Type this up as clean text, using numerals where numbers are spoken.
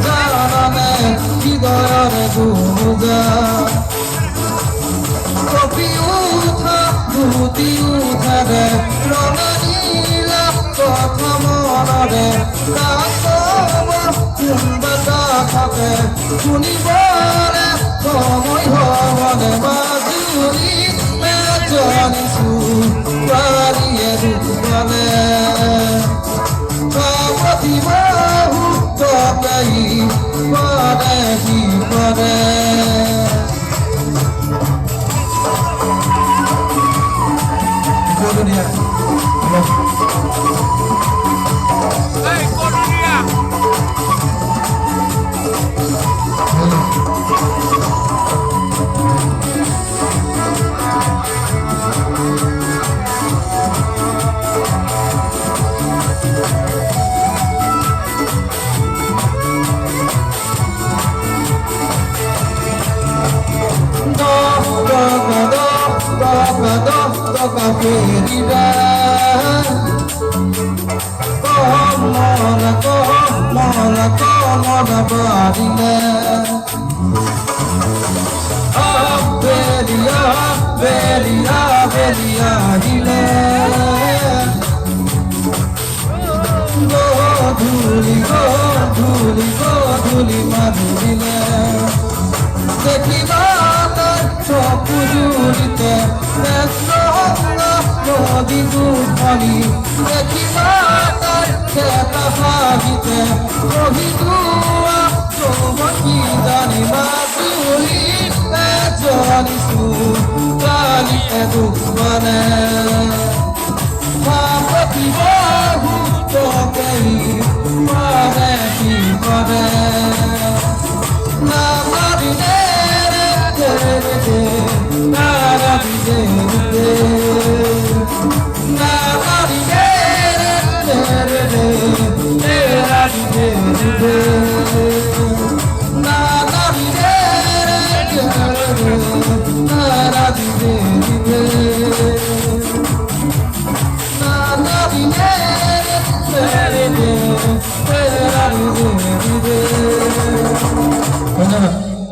জানানে হৃদয়রে গুজা কপি উঠা ধুতি উঠারে রঙানীলা কথা মনরে কোনবাটা থাকে শুনিবরে সময় হবনে মাজুলি জানিছো পারিয়ে দুবলে বাহু তকাই পরে কি পরে Toca ferida, como la barina. Belia, dile. Go, dhuli, madhulile. Dekhibata, chokujulite, নদী দুধনি দেখিবাটা খেতা ভাগিতে কহিদুয়া চৌমকি জানি মাজুলি জানিছো জানিতে দুখনে ভাপতি বাহু তকেই পাৰে কি কৰে নামাৰিলে ধন্যবাদ।